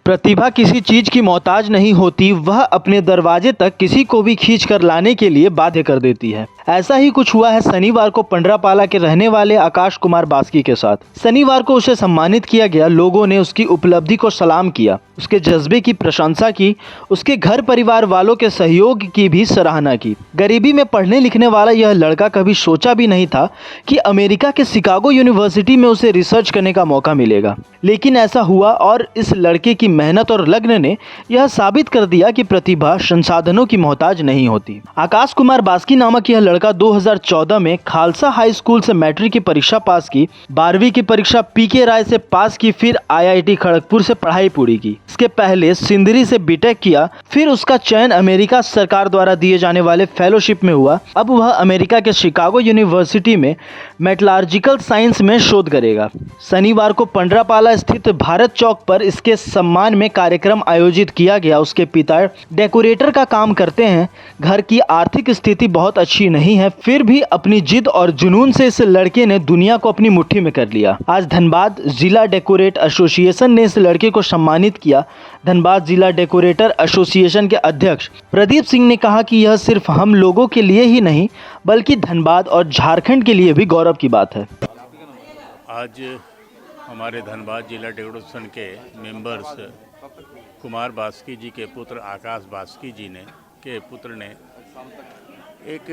प्रतिभा किसी चीज की मोहताज नहीं होती, वह अपने दरवाजे तक किसी को भी खींच कर लाने के लिए बाध्य कर देती है। ऐसा ही कुछ हुआ है शनिवार को पंडरापाला के रहने वाले आकाश कुमार बास्की के साथ। शनिवार को उसे सम्मानित किया गया। लोगों ने उसकी उपलब्धि को सलाम किया, उसके जज्बे की प्रशंसा की, उसके घर परिवार वालों के सहयोग की भी सराहना की। गरीबी में पढ़ने लिखने वाला यह लड़का कभी सोचा भी नहीं था कि अमेरिका के शिकागो यूनिवर्सिटी में उसे रिसर्च करने का मौका मिलेगा, लेकिन ऐसा हुआ और इस लड़के की मेहनत और लगन ने यह साबित कर दिया कि प्रतिभा संसाधनों की मोहताज नहीं होती। आकाश कुमार बास्की नामक यह लड़का 2014 में खालसा हाई स्कूल से मैट्रिक की परीक्षा पास की, 12वीं की परीक्षा पीके राय से पास की, फिर आईआईटी खड़गपुर से पढ़ाई पूरी की। इसके पहले सिंदरी से बीटेक किया, फिर उसका चयन अमेरिका सरकार द्वारा दिए जाने वाले फेलोशिप में हुआ। अब वह अमेरिका के शिकागो यूनिवर्सिटी में मेटलर्जिकल साइंस में शोध करेगा। शनिवार को पंडरापाला स्थित भारत चौक पर इसके सम्मान में कार्यक्रम आयोजित किया गया। उसके पिता डेकोरेटर का काम करते हैं। घर की आर्थिक स्थिति बहुत अच्छी नहीं है, फिर भी अपनी जिद और जुनून से इस लड़के ने दुनिया को अपनी मुट्ठी में कर लिया। आज धनबाद जिला डेकोरेट एसोसिएशन ने इस लड़के को सम्मानित किया। धनबाद जिला डेकोरेटर एसोसिएशन के अध्यक्ष प्रदीप सिंह ने कहा कि यह सिर्फ हम लोगों के लिए ही नहीं बल्कि धनबाद और झारखंड के लिए भी गौरव की बात है। आज हमारे धनबाद जिला डेकोरेशन के मेंबर्स कुमार बास्की जी के पुत्र आकाश बास्की जी ने के पुत्र ने एक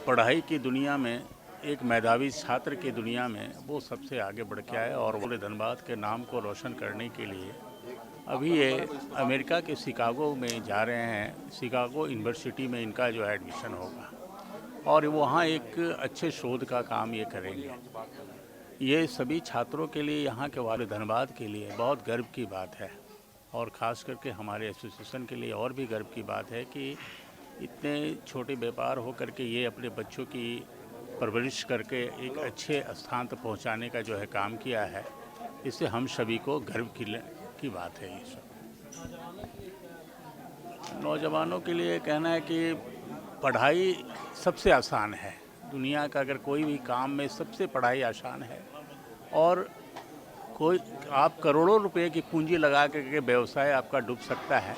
पढ़ाई की दुनिया में, एक मेधावी छात्र की दुनिया में वो सबसे आगे बढ़ के आए और पूरे धनबाद के नाम को रोशन करने के लिए अभी ये अमेरिका के शिकागो में जा रहे हैं। शिकागो यूनिवर्सिटी में इनका जो है एडमिशन होगा और वहाँ एक अच्छे शोध का काम ये करेंगे। ये सभी छात्रों के लिए, यहाँ के वाले धनबाद के लिए बहुत गर्व की बात है और ख़ास करके हमारे एसोसिएशन के लिए और भी गर्व की बात है कि इतने छोटे व्यापार हो करके ये अपने बच्चों की परवरिश करके एक अच्छे स्थान तक पहुँचाने का जो है काम किया है। इससे हम सभी को गर्व की बात है। ये सब नौजवानों के लिए कहना है कि पढ़ाई सबसे आसान है। दुनिया का अगर कोई भी काम में सबसे पढ़ाई आसान है और कोई आप करोड़ों रुपए की पूंजी लगा करके व्यवसाय आपका डूब सकता है,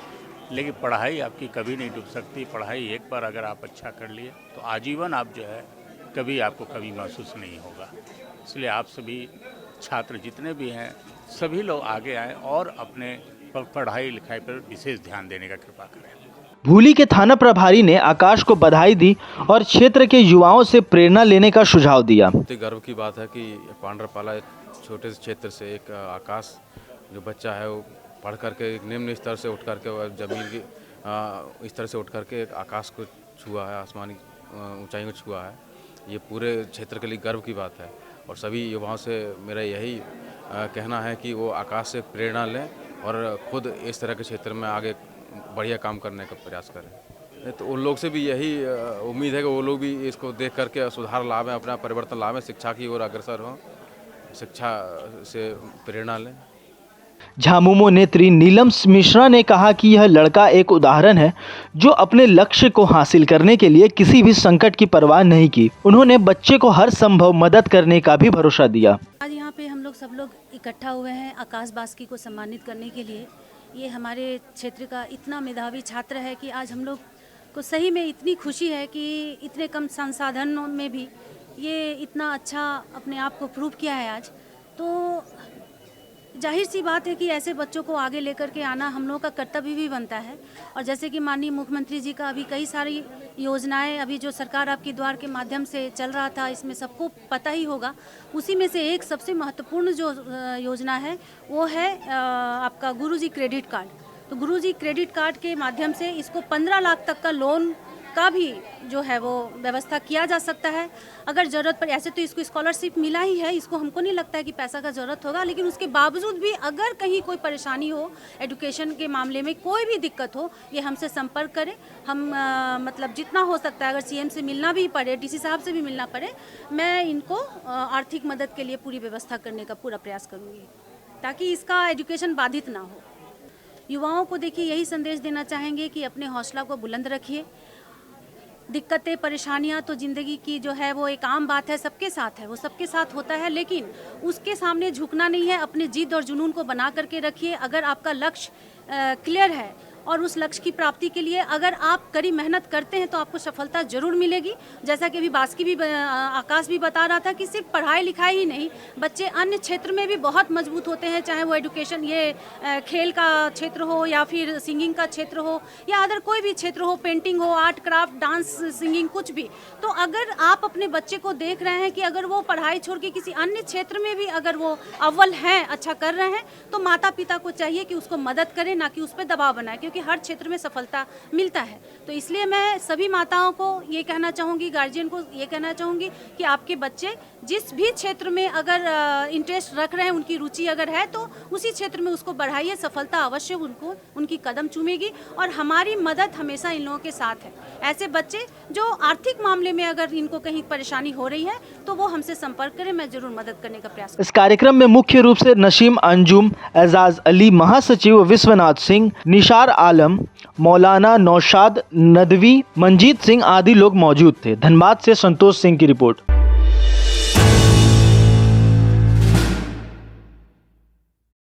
लेकिन पढ़ाई आपकी कभी नहीं डूब सकती। पढ़ाई एक बार अगर आप अच्छा कर लिए तो आजीवन आप जो है कभी आपको कभी महसूस नहीं होगा। इसलिए आप सभी छात्र जितने भी हैं सभी लोग आगे आएँ और अपने पढ़ाई लिखाई पर विशेष ध्यान देने का कृपा करें। भूली के थाना प्रभारी ने आकाश को बधाई दी और क्षेत्र के युवाओं से प्रेरणा लेने का सुझाव दिया। गर्व की बात है कि पंडरापाला छोटे से क्षेत्र से एक आकाश जो बच्चा है वो पढ़ करके एक निम्न स्तर से उठ करके जमीन की स्तर से उठ करके एक आकाश को छुआ है, आसमानी ऊंचाई को छुआ है। ये पूरे क्षेत्र के लिए गर्व की बात है और सभी युवाओं से मेरा यही कहना है कि वो आकाश से प्रेरणा लें और खुद इस तरह के क्षेत्र में आगे बढ़िया काम करने का प्रयास करें। तो उन लोग से भी यही उम्मीद है कि वो लोग भी इसको देख करके सुधार लावें, अपना परिवर्तन लावें, शिक्षा की ओर अग्रसर हों, शिक्षा से प्रेरणा लें। झामुमो नेत्री नीलम मिश्रा ने कहा कि यह लड़का एक उदाहरण है जो अपने लक्ष्य को हासिल करने के लिए किसी भी संकट की परवाह नहीं की। उन्होंने बच्चे को हर संभव मदद करने का भी भरोसा दिया। आज यहाँ पे हम लोग सब लोग इकट्ठा हुए हैं आकाश बास्की को सम्मानित करने के लिए। ये हमारे क्षेत्र का इतना मेधावी छात्र है कि आज हम लोग को सही में इतनी खुशी है कि इतने कम संसाधनों में भी ये इतना अच्छा अपने आप को प्रूव किया है। आज तो जाहिर सी बात है कि ऐसे बच्चों को आगे लेकर के आना हम लोगों का कर्तव्य भी बनता है। और जैसे कि माननीय मुख्यमंत्री जी का अभी कई सारी योजनाएं अभी जो सरकार आपके द्वार के माध्यम से चल रहा था, इसमें सबको पता ही होगा। उसी में से एक सबसे महत्वपूर्ण जो योजना है वो है आपका गुरुजी क्रेडिट कार्ड। तो गुरुजी क्रेडिट कार्ड के माध्यम से इसको 15 लाख तक का लोन का भी जो है वो व्यवस्था किया जा सकता है अगर ज़रूरत पर। ऐसे तो इसको स्कॉलरशिप मिला ही है, इसको हमको नहीं लगता है कि पैसा का ज़रूरत होगा, लेकिन उसके बावजूद भी अगर कहीं कोई परेशानी हो, एजुकेशन के मामले में कोई भी दिक्कत हो, ये हमसे संपर्क करें। हम मतलब जितना हो सकता है, अगर सीएम से मिलना भी पड़े, डीसी साहब से भी मिलना पड़े, मैं इनको आर्थिक मदद के लिए पूरी व्यवस्था करने का पूरा प्रयास करूँगी ताकि इसका एजुकेशन बाधित ना हो। युवाओं को देखिए यही संदेश देना चाहेंगे कि अपने हौसला को बुलंद रखिए दिक्कतें परेशानियां तो ज़िंदगी की जो है वो एक आम बात है, सबके साथ है, वो सबके साथ होता है, लेकिन उसके सामने झुकना नहीं है। अपने जिद और जुनून को बना करके रखिए। अगर आपका लक्ष्य क्लियर है और उस लक्ष्य की प्राप्ति के लिए अगर आप कड़ी मेहनत करते हैं तो आपको सफलता जरूर मिलेगी। जैसा कि अभी आकाश भी बता रहा था कि सिर्फ पढ़ाई लिखाई ही नहीं, बच्चे अन्य क्षेत्र में भी बहुत मजबूत होते हैं, चाहे वो एजुकेशन, ये खेल का क्षेत्र हो या फिर सिंगिंग का क्षेत्र हो या अदर कोई भी क्षेत्र हो, पेंटिंग हो, आर्ट क्राफ्ट, डांस, सिंगिंग, कुछ भी। तो अगर आप अपने बच्चे को देख रहे हैं कि अगर वो पढ़ाई छोड़ के किसी अन्य क्षेत्र में भी अगर वो अव्वल हैं, अच्छा कर रहे हैं, तो माता पिता को चाहिए कि उसको मदद करें, ना कि उस पर दबाव बनाए, क्योंकि हर क्षेत्र में सफलता मिलता है। तो इसलिए मैं सभी माताओं को ये कहना चाहूँगी, गार्जियन को ये कहना चाहूँगी कि आपके बच्चे जिस भी क्षेत्र में अगर इंटरेस्ट रख रहे हैं, उनकी रुचि अगर है, तो उसी क्षेत्र में उसको बढ़ाइए। सफलता अवश्य उनकी कदम चूमेगी और हमारी मदद हमेशा इन लोगों के साथ है। ऐसे बच्चे जो आर्थिक मामले में अगर इनको कहीं परेशानी हो रही है तो वो हमसे संपर्क करें, मैं जरूर मदद करने का प्रयास करूँ। इस कार्यक्रम में मुख्य रूप से नसीम अंजुम, एजाज अली, महासचिव विश्वनाथ सिंह, निशार आलम, मौलाना नौशाद नदवी, मंजीत सिंह आदि लोग मौजूद थे। धनबाद से संतोष सिंह की रिपोर्ट।